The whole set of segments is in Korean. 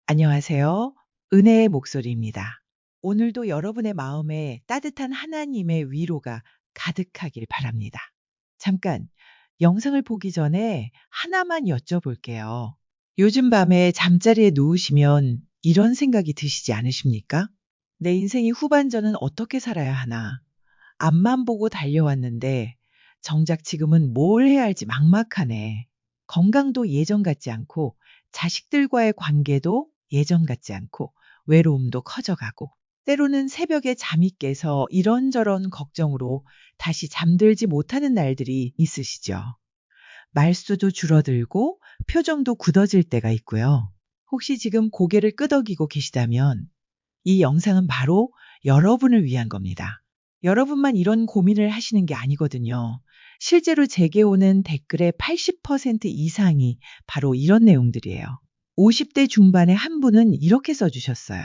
안녕하세요. 은혜의 목소리입니다. 오늘도 여러분의 마음에 따뜻한 하나님의 위로가 가득하길 바랍니다. 잠깐, 영상을 보기 전에 하나만 여쭤볼게요. 요즘 밤에 잠자리에 누우시면 이런 생각이 드시지 않으십니까? 내 인생이 후반전은 어떻게 살아야 하나? 앞만 보고 달려왔는데 정작 지금은 뭘 해야 할지 막막하네. 건강도 예전 같지 않고 자식들과의 관계도 예전 같지 않고 외로움도 커져가고 때로는 새벽에 잠이 깨서 이런저런 걱정으로 다시 잠들지 못하는 날들이 있으시죠. 말수도 줄어들고 표정도 굳어질 때가 있고요. 혹시 지금 고개를 끄덕이고 계시다면 이 영상은 바로 여러분을 위한 겁니다. 여러분만 이런 고민을 하시는 게 아니거든요. 실제로 제게 오는 댓글의 80% 이상이 바로 이런 내용들이에요. 50대 중반의 한 분은 이렇게 써주셨어요.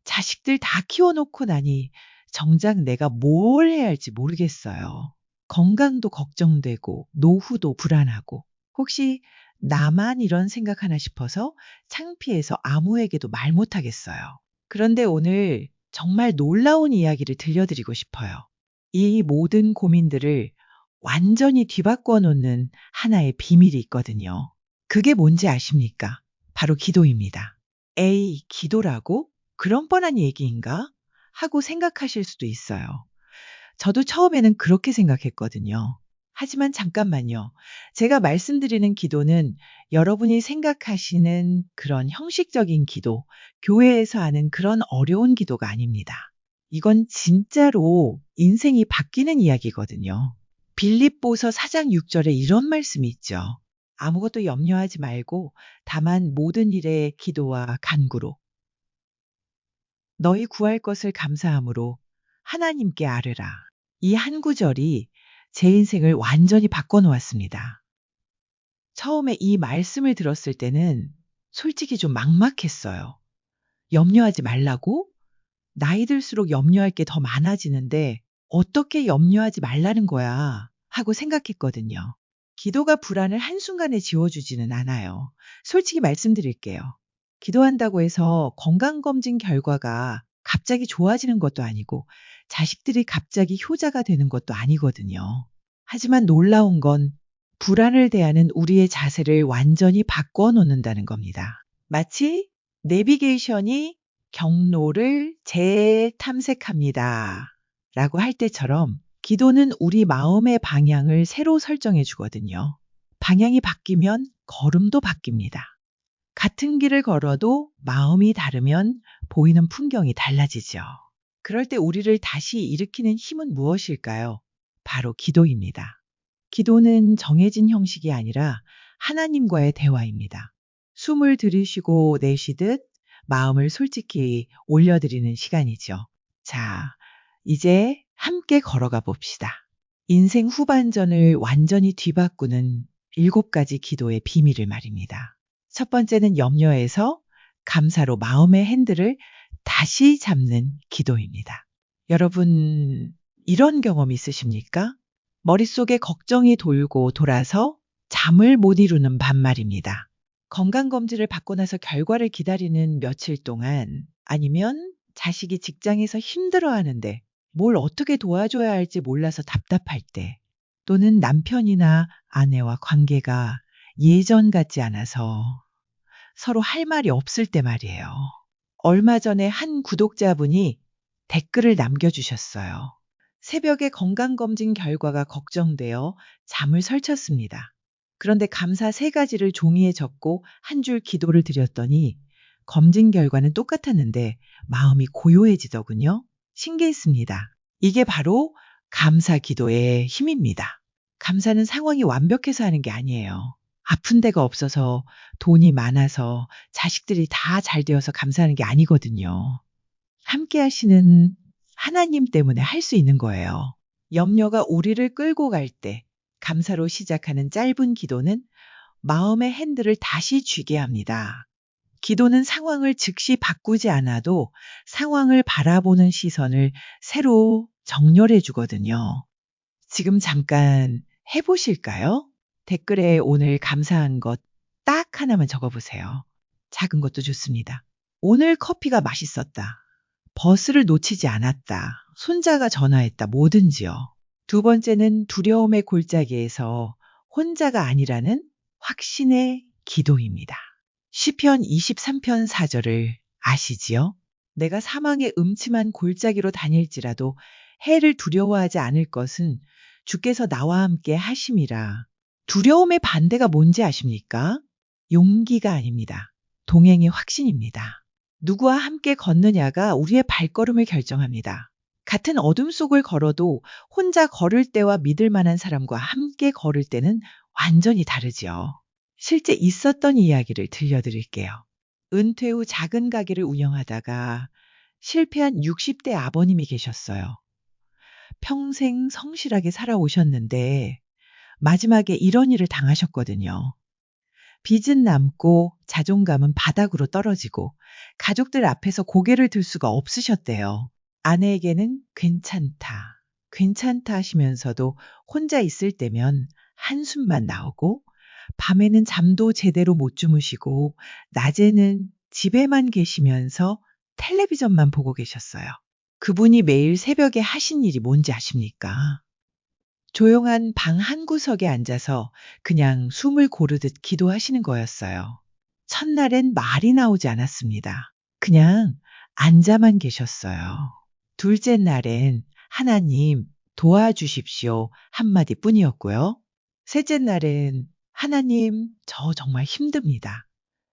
자식들 다 키워놓고 나니 정작 내가 뭘 해야 할지 모르겠어요. 건강도 걱정되고 노후도 불안하고 혹시 나만 이런 생각하나 싶어서 창피해서 아무에게도 말 못하겠어요. 그런데 오늘 정말 놀라운 이야기를 들려드리고 싶어요. 이 모든 고민들을 완전히 뒤바꿔 놓는 하나의 비밀이 있거든요. 그게 뭔지 아십니까? 바로 기도입니다. 에이, 기도라고? 그런 뻔한 얘기인가? 하고 생각하실 수도 있어요. 저도 처음에는 그렇게 생각했거든요. 하지만 잠깐만요. 제가 말씀드리는 기도는 여러분이 생각하시는 그런 형식적인 기도, 교회에서 하는 그런 어려운 기도가 아닙니다. 이건 진짜로 인생이 바뀌는 이야기거든요. 빌립보서 4장 6절에 이런 말씀이 있죠. 아무것도 염려하지 말고 다만 모든 일에 기도와 간구로 너희 구할 것을 감사함으로 하나님께 아뢰라. 이 한 구절이 제 인생을 완전히 바꿔놓았습니다. 처음에 이 말씀을 들었을 때는 솔직히 좀 막막했어요. 염려하지 말라고? 나이 들수록 염려할 게 더 많아지는데 어떻게 염려하지 말라는 거야? 하고 생각했거든요. 기도가 불안을 한순간에 지워주지는 않아요. 솔직히 말씀드릴게요. 기도한다고 해서 건강검진 결과가 갑자기 좋아지는 것도 아니고 자식들이 갑자기 효자가 되는 것도 아니거든요. 하지만 놀라운 건 불안을 대하는 우리의 자세를 완전히 바꿔 놓는다는 겁니다. 마치 내비게이션이 경로를 재탐색합니다. 라고 할 때처럼 기도는 우리 마음의 방향을 새로 설정해 주거든요. 방향이 바뀌면 걸음도 바뀝니다. 같은 길을 걸어도 마음이 다르면 보이는 풍경이 달라지죠. 그럴 때 우리를 다시 일으키는 힘은 무엇일까요? 바로 기도입니다. 기도는 정해진 형식이 아니라 하나님과의 대화입니다. 숨을 들이쉬고 내쉬듯 마음을 솔직히 올려드리는 시간이죠. 자, 이제 함께 걸어가 봅시다. 인생 후반전을 완전히 뒤바꾸는 7가지 기도의 비밀을 말입니다. 첫 번째는 염려에서 감사로 마음의 핸들을 다시 잡는 기도입니다. 여러분, 이런 경험 있으십니까? 머릿속에 걱정이 돌고 돌아서 잠을 못 이루는 밤 말입니다. 건강검진을 받고 나서 결과를 기다리는 며칠 동안 아니면 자식이 직장에서 힘들어하는데 뭘 어떻게 도와줘야 할지 몰라서 답답할 때 또는 남편이나 아내와 관계가 예전 같지 않아서 서로 할 말이 없을 때 말이에요. 얼마 전에 한 구독자분이 댓글을 남겨주셨어요. 새벽에 건강검진 결과가 걱정되어 잠을 설쳤습니다. 그런데 감사 3가지를 종이에 적고 한 줄 기도를 드렸더니 검진 결과는 똑같았는데 마음이 고요해지더군요. 신기했습니다. 이게 바로 감사 기도의 힘입니다. 감사는 상황이 완벽해서 하는 게 아니에요. 아픈 데가 없어서 돈이 많아서 자식들이 다 잘 되어서 감사하는 게 아니거든요. 함께 하시는 하나님 때문에 할 수 있는 거예요. 염려가 우리를 끌고 갈 때 감사로 시작하는 짧은 기도는 마음의 핸들을 다시 쥐게 합니다. 기도는 상황을 즉시 바꾸지 않아도 상황을 바라보는 시선을 새로 정렬해 주거든요. 지금 잠깐 해보실까요? 댓글에 오늘 감사한 것 딱 하나만 적어보세요. 작은 것도 좋습니다. 오늘 커피가 맛있었다. 버스를 놓치지 않았다. 손자가 전화했다. 뭐든지요. 두 번째는 두려움의 골짜기에서 혼자가 아니라는 확신의 기도입니다. 시편 23편 4절을 아시지요? 내가 사망의 음침한 골짜기로 다닐지라도 해를 두려워하지 않을 것은 주께서 나와 함께 하심이라. 두려움의 반대가 뭔지 아십니까? 용기가 아닙니다. 동행의 확신입니다. 누구와 함께 걷느냐가 우리의 발걸음을 결정합니다. 같은 어둠 속을 걸어도 혼자 걸을 때와 믿을 만한 사람과 함께 걸을 때는 완전히 다르지요. 실제 있었던 이야기를 들려드릴게요. 은퇴 후 작은 가게를 운영하다가 실패한 60대 아버님이 계셨어요. 평생 성실하게 살아오셨는데 마지막에 이런 일을 당하셨거든요. 빚은 남고 자존감은 바닥으로 떨어지고 가족들 앞에서 고개를 들 수가 없으셨대요. 아내에게는 괜찮다, 괜찮다 하시면서도 혼자 있을 때면 한숨만 나오고 밤에는 잠도 제대로 못 주무시고 낮에는 집에만 계시면서 텔레비전만 보고 계셨어요. 그분이 매일 새벽에 하신 일이 뭔지 아십니까? 조용한 방 한 구석에 앉아서 그냥 숨을 고르듯 기도하시는 거였어요. 첫날엔 말이 나오지 않았습니다. 그냥 앉아만 계셨어요. 둘째 날엔 하나님 도와주십시오 한마디 뿐이었고요. 셋째 날엔 하나님 저 정말 힘듭니다.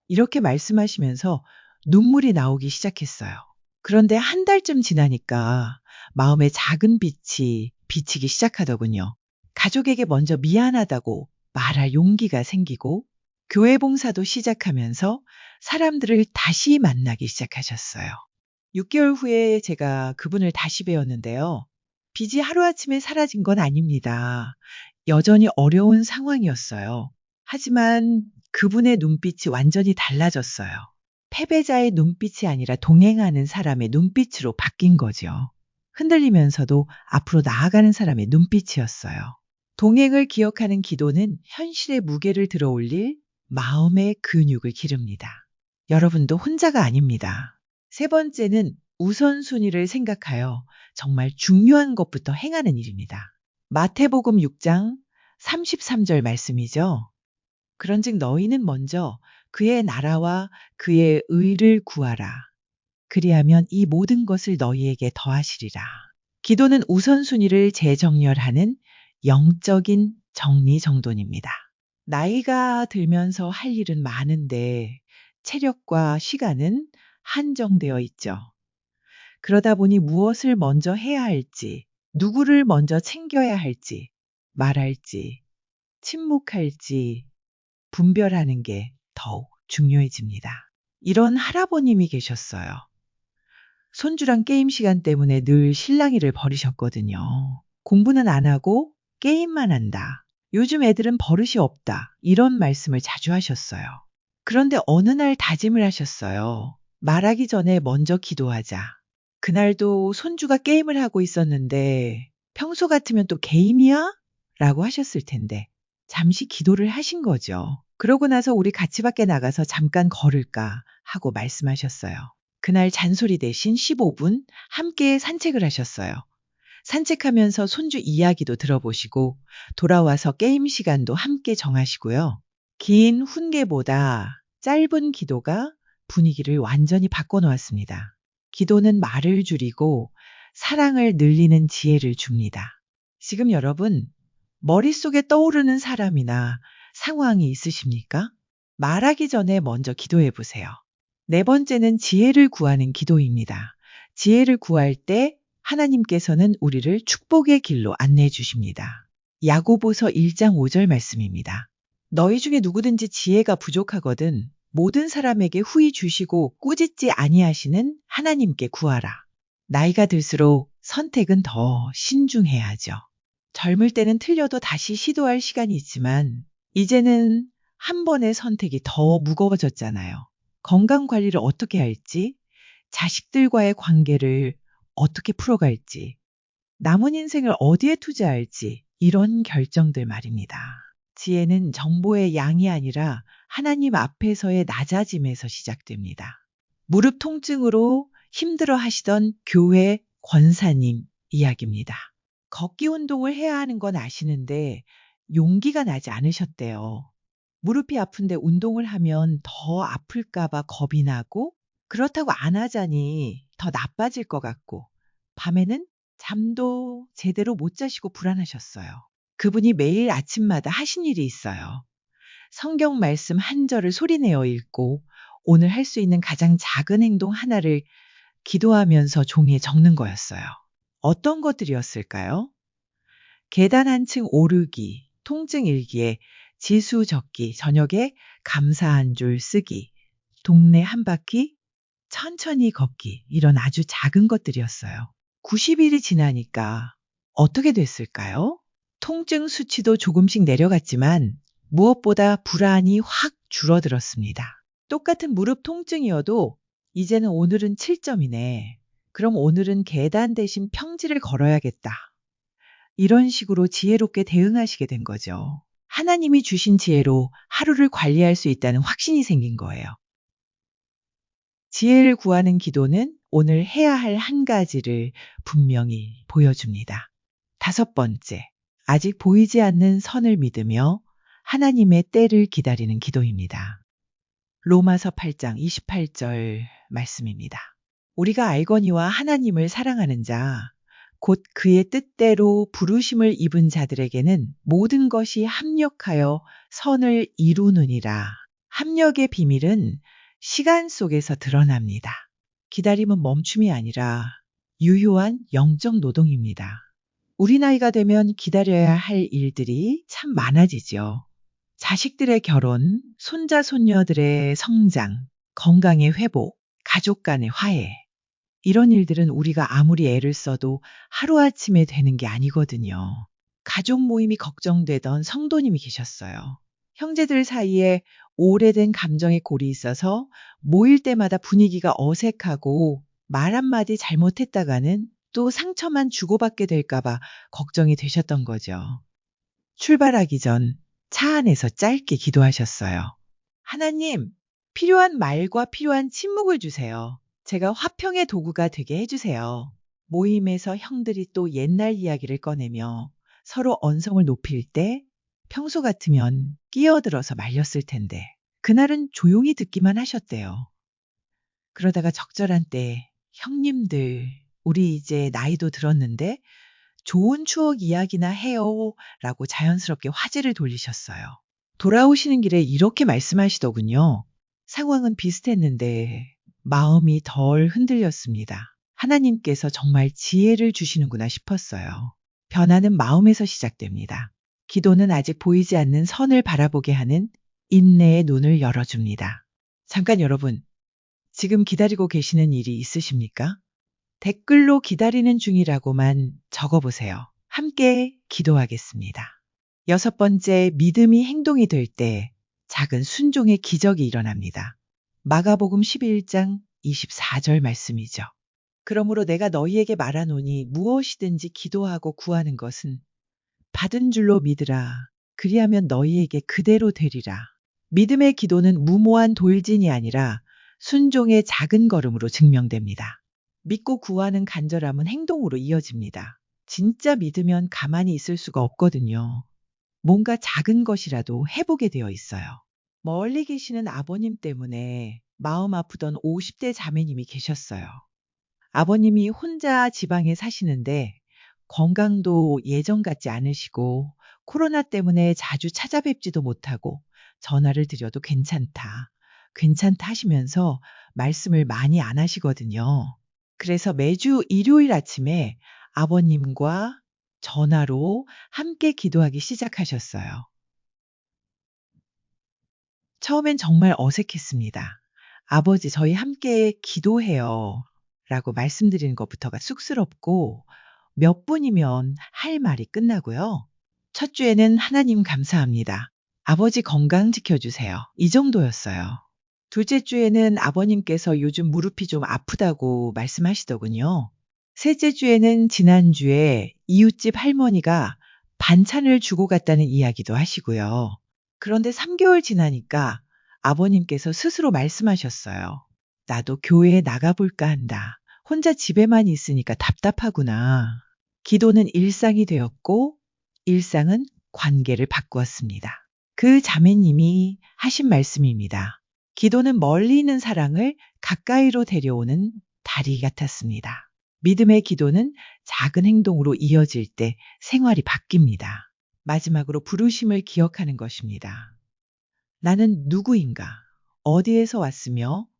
이렇게 말씀하시면서 눈물이 나오기 시작했어요. 그런데 한 달쯤 지나니까 마음에 작은 빛이 비치기 시작하더군요. 가족에게 먼저 미안하다고 말할 용기가 생기고 교회 봉사도 시작하면서 사람들을 다시 만나기 시작하셨어요. 6개월 후에 제가 그분을 다시 뵈었는데요. 빚이 하루아침에 사라진 건 아닙니다. 여전히 어려운 상황이었어요. 하지만 그분의 눈빛이 완전히 달라졌어요. 패배자의 눈빛이 아니라 동행하는 사람의 눈빛으로 바뀐 거죠. 흔들리면서도 앞으로 나아가는 사람의 눈빛이었어요. 동행을 기억하는 기도는 현실의 무게를 들어올릴 마음의 근육을 기릅니다. 여러분도 혼자가 아닙니다. 세 번째는 우선순위를 생각하여 정말 중요한 것부터 행하는 일입니다. 마태복음 6장 33절 말씀이죠. 그런즉 너희는 먼저 그의 나라와 그의 의를 구하라. 그리하면 이 모든 것을 너희에게 더하시리라. 기도는 우선순위를 재정렬하는 영적인 정리정돈입니다. 나이가 들면서 할 일은 많은데 체력과 시간은 한정되어 있죠. 그러다 보니 무엇을 먼저 해야 할지, 누구를 먼저 챙겨야 할지, 말할지, 침묵할지 분별하는 게 더욱 중요해집니다. 이런 할아버님이 계셨어요. 손주랑 게임 시간 때문에 늘 실랑이를 벌이셨거든요. 공부는 안 하고 게임만 한다. 요즘 애들은 버릇이 없다. 이런 말씀을 자주 하셨어요. 그런데 어느 날 다짐을 하셨어요. 말하기 전에 먼저 기도하자. 그날도 손주가 게임을 하고 있었는데 평소 같으면 또 게임이야? 라고 하셨을 텐데 잠시 기도를 하신 거죠. 그러고 나서 우리 같이 밖에 나가서 잠깐 걸을까 하고 말씀하셨어요. 그날 잔소리 대신 15분 함께 산책을 하셨어요. 산책하면서 손주 이야기도 들어보시고 돌아와서 게임 시간도 함께 정하시고요. 긴 훈계보다 짧은 기도가 분위기를 완전히 바꿔놓았습니다. 기도는 말을 줄이고 사랑을 늘리는 지혜를 줍니다. 지금 여러분 머릿속에 떠오르는 사람이나 상황이 있으십니까? 말하기 전에 먼저 기도해 보세요. 네 번째는 지혜를 구하는 기도입니다. 지혜를 구할 때 하나님께서는 우리를 축복의 길로 안내해 주십니다. 야고보서 1장 5절 말씀입니다. 너희 중에 누구든지 지혜가 부족하거든 모든 사람에게 후히 주시고 꾸짖지 아니하시는 하나님께 구하라. 나이가 들수록 선택은 더 신중해야 하죠. 젊을 때는 틀려도 다시 시도할 시간이 있지만 이제는 한 번의 선택이 더 무거워졌잖아요. 건강 관리를 어떻게 할지, 자식들과의 관계를 어떻게 풀어갈지, 남은 인생을 어디에 투자할지 이런 결정들 말입니다. 지혜는 정보의 양이 아니라 하나님 앞에서의 낮아짐에서 시작됩니다. 무릎 통증으로 힘들어 하시던 교회 권사님 이야기입니다. 걷기 운동을 해야 하는 건 아시는데 용기가 나지 않으셨대요. 무릎이 아픈데 운동을 하면 더 아플까봐 겁이 나고 그렇다고 안 하자니 더 나빠질 것 같고 밤에는 잠도 제대로 못 자시고 불안하셨어요. 그분이 매일 아침마다 하신 일이 있어요. 성경 말씀 한 절을 소리내어 읽고 오늘 할 수 있는 가장 작은 행동 하나를 기도하면서 종이에 적는 거였어요. 어떤 것들이었을까요? 계단 한 층 오르기, 통증 일기에 지수 적기, 저녁에 감사 한 줄 쓰기, 동네 한 바퀴 천천히 걷기, 이런 아주 작은 것들이었어요. 90일이 지나니까 어떻게 됐을까요? 통증 수치도 조금씩 내려갔지만 무엇보다 불안이 확 줄어들었습니다. 똑같은 무릎 통증이어도 이제는 오늘은 7점이네. 그럼 오늘은 계단 대신 평지를 걸어야겠다. 이런 식으로 지혜롭게 대응하시게 된 거죠. 하나님이 주신 지혜로 하루를 관리할 수 있다는 확신이 생긴 거예요. 지혜를 구하는 기도는 오늘 해야 할 한 가지를 분명히 보여줍니다. 5번째, 아직 보이지 않는 선을 믿으며 하나님의 때를 기다리는 기도입니다. 로마서 8장 28절 말씀입니다. 우리가 알거니와 하나님을 사랑하는 자, 곧 그의 뜻대로 부르심을 입은 자들에게는 모든 것이 합력하여 선을 이루느니라. 합력의 비밀은 시간 속에서 드러납니다. 기다림은 멈춤이 아니라 유효한 영적 노동입니다. 우리 나이가 되면 기다려야 할 일들이 참 많아지죠. 자식들의 결혼, 손자, 손녀들의 성장, 건강의 회복, 가족 간의 화해. 이런 일들은 우리가 아무리 애를 써도 하루아침에 되는 게 아니거든요. 가족 모임이 걱정되던 성도님이 계셨어요. 형제들 사이에 오래된 감정의 골이 있어서 모일 때마다 분위기가 어색하고 말 한마디 잘못했다가는 또 상처만 주고받게 될까봐 걱정이 되셨던 거죠. 출발하기 전 차 안에서 짧게 기도하셨어요. 하나님, 필요한 말과 필요한 침묵을 주세요. 제가 화평의 도구가 되게 해주세요. 모임에서 형들이 또 옛날 이야기를 꺼내며 서로 언성을 높일 때 평소 같으면 끼어들어서 말렸을 텐데 그날은 조용히 듣기만 하셨대요. 그러다가 적절한 때 형님들, 우리 이제 나이도 들었는데 좋은 추억 이야기나 해요 라고 자연스럽게 화제를 돌리셨어요. 돌아오시는 길에 이렇게 말씀하시더군요. 상황은 비슷했는데 마음이 덜 흔들렸습니다. 하나님께서 정말 지혜를 주시는구나 싶었어요. 변화는 마음에서 시작됩니다. 기도는 아직 보이지 않는 선을 바라보게 하는 인내의 눈을 열어줍니다. 잠깐 여러분, 지금 기다리고 계시는 일이 있으십니까? 댓글로 기다리는 중이라고만 적어보세요. 함께 기도하겠습니다. 6번째, 믿음이 행동이 될 때 작은 순종의 기적이 일어납니다. 마가복음 11장 24절 말씀이죠. 그러므로 내가 너희에게 말하노니 무엇이든지 기도하고 구하는 것은 받은 줄로 믿으라. 그리하면 너희에게 그대로 되리라. 믿음의 기도는 무모한 돌진이 아니라 순종의 작은 걸음으로 증명됩니다. 믿고 구하는 간절함은 행동으로 이어집니다. 진짜 믿으면 가만히 있을 수가 없거든요. 뭔가 작은 것이라도 해보게 되어 있어요. 멀리 계시는 아버님 때문에 마음 아프던 50대 자매님이 계셨어요. 아버님이 혼자 지방에 사시는데 건강도 예전 같지 않으시고 코로나 때문에 자주 찾아뵙지도 못하고 전화를 드려도 괜찮다 하시면서 말씀을 많이 안 하시거든요. 그래서 매주 일요일 아침에 아버님과 전화로 함께 기도하기 시작하셨어요. 처음엔 정말 어색했습니다. 아버지, 저희 함께 기도해요. 라고 말씀드리는 것부터가 쑥스럽고 몇 분이면 할 말이 끝나고요. 첫 주에는 하나님 감사합니다. 아버지 건강 지켜주세요. 이 정도였어요. 둘째 주에는 아버님께서 요즘 무릎이 좀 아프다고 말씀하시더군요. 셋째 주에는 지난주에 이웃집 할머니가 반찬을 주고 갔다는 이야기도 하시고요. 그런데 3개월 지나니까 아버님께서 스스로 말씀하셨어요. 나도 교회에 나가볼까 한다. 혼자 집에만 있으니까 답답하구나. 기도는 일상이 되었고 일상은 관계를 바꾸었습니다. 그 자매님이 하신 말씀입니다. 기도는 멀리 있는 사랑을 가까이로 데려오는 다리 같았습니다. 믿음의 기도는 작은 행동으로 이어질 때 생활이 바뀝니다. 마지막으로 부르심을 기억하는 것입니다. 나는 누구인가? 어디에서 왔으며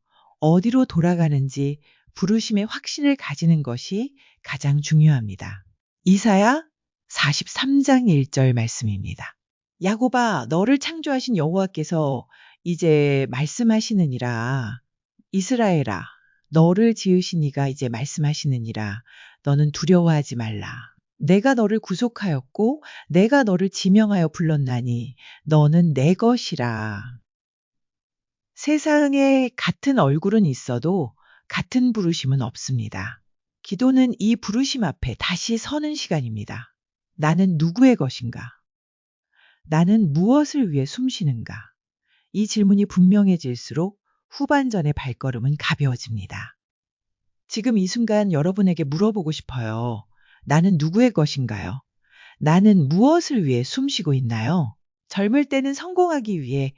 어디로 돌아가는지 부르심의 확신을 가지는 것이 가장 중요합니다. 이사야 43장 1절 말씀입니다. 야곱아, 너를 창조하신 여호와께서 이제 말씀하시느니라. 이스라엘아, 너를 지으신 이가 이제 말씀하시느니라. 너는 두려워하지 말라. 내가 너를 구속하였고 내가 너를 지명하여 불렀나니 너는 내 것이라. 세상에 같은 얼굴은 있어도 같은 부르심은 없습니다. 기도는 이 부르심 앞에 다시 서는 시간입니다. 나는 누구의 것인가? 나는 무엇을 위해 숨쉬는가? 이 질문이 분명해질수록 후반전의 발걸음은 가벼워집니다. 지금 이 순간 여러분에게 물어보고 싶어요. 나는 누구의 것인가요? 나는 무엇을 위해 숨쉬고 있나요? 젊을 때는 성공하기 위해,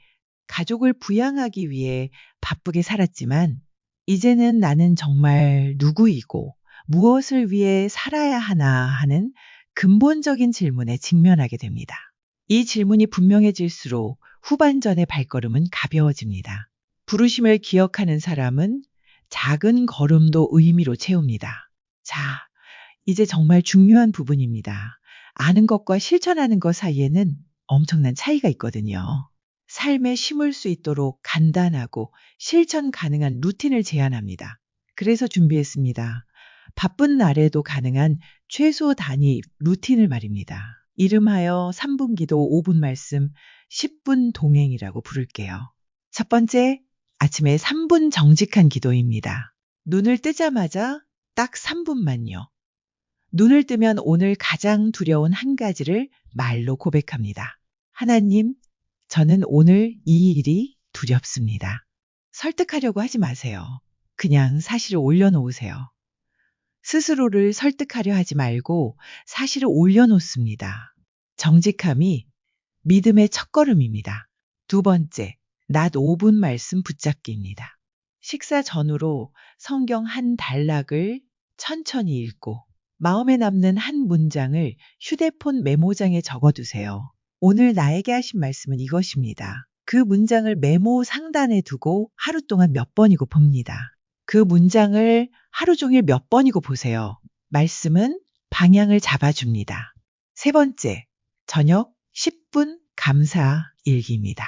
가족을 부양하기 위해 바쁘게 살았지만 이제는 나는 정말 누구이고 무엇을 위해 살아야 하나 하는 근본적인 질문에 직면하게 됩니다. 이 질문이 분명해질수록 후반전의 발걸음은 가벼워집니다. 부르심을 기억하는 사람은 작은 걸음도 의미로 채웁니다. 자, 이제 정말 중요한 부분입니다. 아는 것과 실천하는 것 사이에는 엄청난 차이가 있거든요. 삶에 심을 수 있도록 간단하고 실천 가능한 루틴을 제안합니다. 그래서 준비했습니다. 바쁜 날에도 가능한 최소 단위 루틴을 말입니다. 이름하여 3분 기도 5분 말씀 10분 동행이라고 부를게요. 첫 번째, 아침에 3분 정직한 기도입니다. 눈을 뜨자마자 딱 3분만요. 눈을 뜨면 오늘 가장 두려운 한 가지를 말로 고백합니다. 하나님, 저는 오늘 이 일이 두렵습니다. 설득하려고 하지 마세요. 그냥 사실을 올려놓으세요. 스스로를 설득하려 하지 말고 사실을 올려놓습니다. 정직함이 믿음의 첫걸음입니다. 두 번째, 낮 5분 말씀 붙잡기입니다. 식사 전후로 성경 한 단락을 천천히 읽고 마음에 남는 한 문장을 휴대폰 메모장에 적어두세요. 오늘 나에게 하신 말씀은 이것입니다. 그 문장을 메모 상단에 두고 하루 동안 몇 번이고 봅니다. 그 문장을 하루 종일 몇 번이고 보세요. 말씀은 방향을 잡아줍니다. 세 번째, 저녁 10분 감사 일기입니다.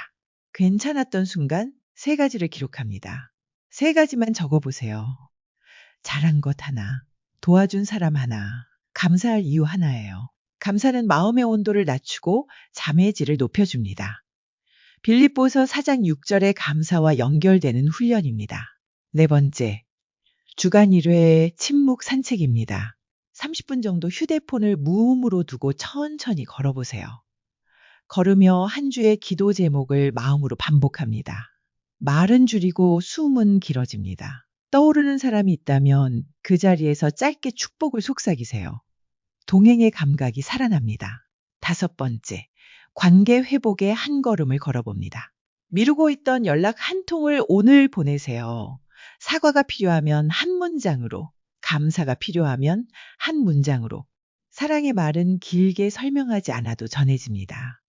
괜찮았던 순간 3가지를 기록합니다. 3가지만 적어보세요. 잘한 것 하나, 도와준 사람 하나, 감사할 이유 하나예요. 감사는 마음의 온도를 낮추고 잠의 질을 높여줍니다. 빌립보서 4장 6절의 감사와 연결되는 훈련입니다. 네 번째, 주간 1회 침묵 산책입니다. 30분 정도 휴대폰을 무음으로 두고 천천히 걸어보세요. 걸으며 한 주의 기도 제목을 마음으로 반복합니다. 말은 줄이고 숨은 길어집니다. 떠오르는 사람이 있다면 그 자리에서 짧게 축복을 속삭이세요. 동행의 감각이 살아납니다. 5번째, 관계 회복의 한 걸음을 걸어봅니다. 미루고 있던 연락 한 통을 오늘 보내세요. 사과가 필요하면 한 문장으로, 감사가 필요하면 한 문장으로. 사랑의 말은 길게 설명하지 않아도 전해집니다.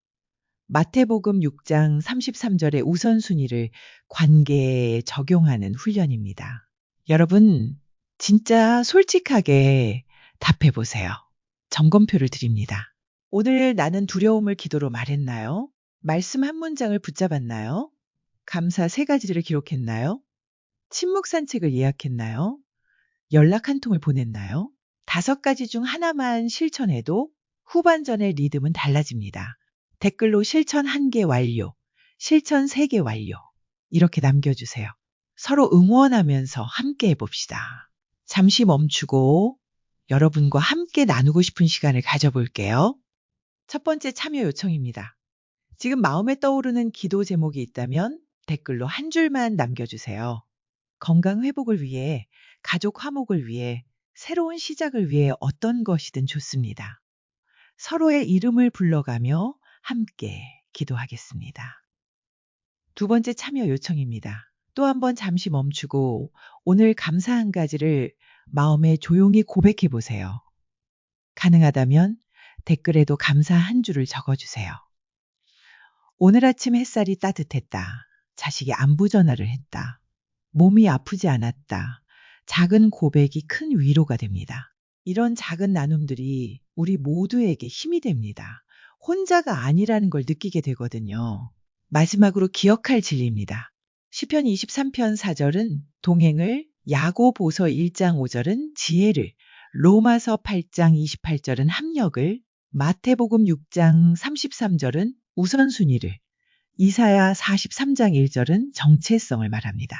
마태복음 6장 33절의 우선순위를 관계에 적용하는 훈련입니다. 여러분, 진짜 솔직하게 답해보세요. 점검표를 드립니다. 오늘 나는 두려움을 기도로 말했나요? 말씀 한 문장을 붙잡았나요? 감사 3가지를 기록했나요? 침묵 산책을 예약했나요? 연락 한 통을 보냈나요? 5가지 중 하나만 실천해도 후반전의 리듬은 달라집니다. 댓글로 실천 1개 완료, 실천 3개 완료 이렇게 남겨주세요. 서로 응원하면서 함께 해봅시다. 잠시 멈추고 여러분과 함께 나누고 싶은 시간을 가져볼게요. 첫 번째 참여 요청입니다. 지금 마음에 떠오르는 기도 제목이 있다면 댓글로 한 줄만 남겨주세요. 건강 회복을 위해, 가족 화목을 위해, 새로운 시작을 위해 어떤 것이든 좋습니다. 서로의 이름을 불러가며 함께 기도하겠습니다. 두 번째 참여 요청입니다. 또 한 번 잠시 멈추고 오늘 감사한 가지를 마음에 조용히 고백해 보세요. 가능하다면 댓글에도 감사 한 줄을 적어주세요. 오늘 아침 햇살이 따뜻했다. 자식이 안부 전화를 했다. 몸이 아프지 않았다. 작은 고백이 큰 위로가 됩니다. 이런 작은 나눔들이 우리 모두에게 힘이 됩니다. 혼자가 아니라는 걸 느끼게 되거든요. 마지막으로 기억할 진리입니다. 시편 23편 4절은 동행을, 야고보서 1장 5절은 지혜를, 로마서 8장 28절은 합력을, 마태복음 6장 33절은 우선순위를, 이사야 43장 1절은 정체성을 말합니다.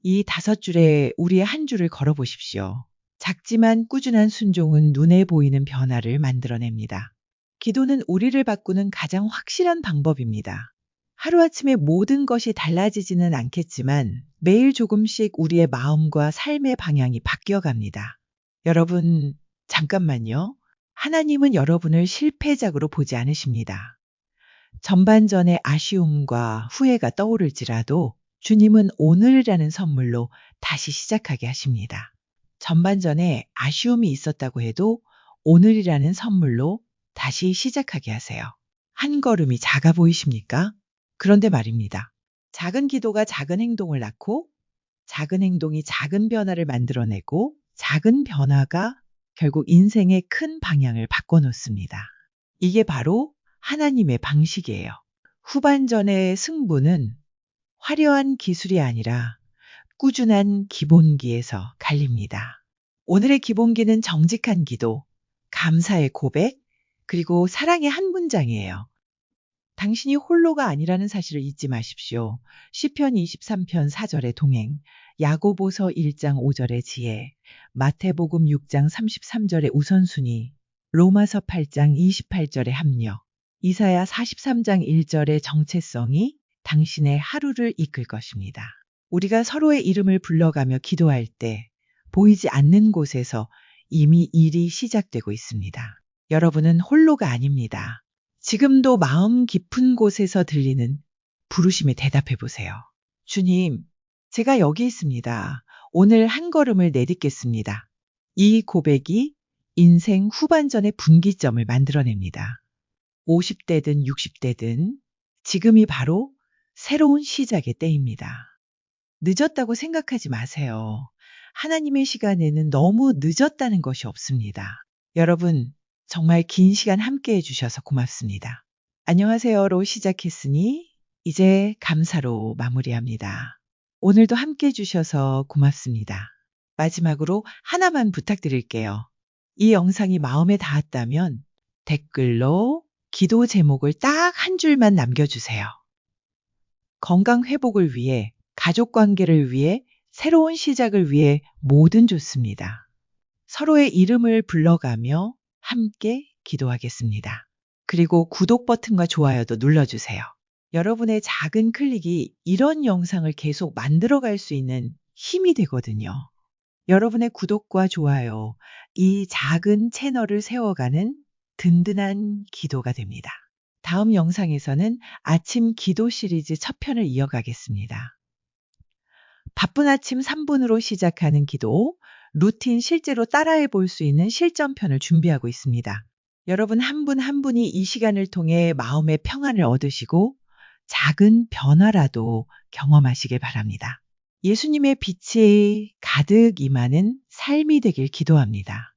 이 5줄에 우리의 한 줄을 걸어보십시오. 작지만 꾸준한 순종은 눈에 보이는 변화를 만들어냅니다. 기도는 우리를 바꾸는 가장 확실한 방법입니다. 하루아침에 모든 것이 달라지지는 않겠지만 매일 조금씩 우리의 마음과 삶의 방향이 바뀌어갑니다. 여러분, 잠깐만요. 하나님은 여러분을 실패작으로 보지 않으십니다. 전반전의 아쉬움과 후회가 떠오를지라도 주님은 오늘이라는 선물로 다시 시작하게 하십니다. 전반전에 아쉬움이 있었다고 해도 오늘이라는 선물로 다시 시작하게 하세요. 한 걸음이 작아 보이십니까? 그런데 말입니다. 작은 기도가 작은 행동을 낳고 작은 행동이 작은 변화를 만들어내고 작은 변화가 결국 인생의 큰 방향을 바꿔놓습니다. 이게 바로 하나님의 방식이에요. 후반전의 승부는 화려한 기술이 아니라 꾸준한 기본기에서 갈립니다. 오늘의 기본기는 정직한 기도, 감사의 고백, 그리고 사랑의 한 문장이에요. 당신이 홀로가 아니라는 사실을 잊지 마십시오. 시편 23편 4절의 동행, 야고보서 1장 5절의 지혜, 마태복음 6장 33절의 우선순위, 로마서 8장 28절의 합력, 이사야 43장 1절의 정체성이 당신의 하루를 이끌 것입니다. 우리가 서로의 이름을 불러가며 기도할 때 보이지 않는 곳에서 이미 일이 시작되고 있습니다. 여러분은 홀로가 아닙니다. 지금도 마음 깊은 곳에서 들리는 부르심에 대답해 보세요. 주님, 제가 여기 있습니다. 오늘 한 걸음을 내딛겠습니다. 이 고백이 인생 후반전의 분기점을 만들어냅니다. 50대든 60대든 지금이 바로 새로운 시작의 때입니다. 늦었다고 생각하지 마세요. 하나님의 시간에는 너무 늦었다는 것이 없습니다. 여러분, 정말 긴 시간 함께 해주셔서 고맙습니다. 안녕하세요로 시작했으니 이제 감사로 마무리합니다. 오늘도 함께 해주셔서 고맙습니다. 마지막으로 하나만 부탁드릴게요. 이 영상이 마음에 닿았다면 댓글로 기도 제목을 딱 한 줄만 남겨주세요. 건강 회복을 위해, 가족 관계를 위해, 새로운 시작을 위해 뭐든 좋습니다. 서로의 이름을 불러가며 함께 기도하겠습니다. 그리고 구독 버튼과 좋아요도 눌러주세요. 여러분의 작은 클릭이 이런 영상을 계속 만들어갈 수 있는 힘이 되거든요. 여러분의 구독과 좋아요, 이 작은 채널을 세워가는 든든한 기도가 됩니다. 다음 영상에서는 아침 기도 시리즈 첫 편을 이어가겠습니다. 바쁜 아침 3분으로 시작하는 기도, 루틴 실제로 따라해 볼 수 있는 실전편을 준비하고 있습니다. 여러분 한 분 한 분이 이 시간을 통해 마음의 평안을 얻으시고 작은 변화라도 경험하시길 바랍니다. 예수님의 빛이 가득 임하는 삶이 되길 기도합니다.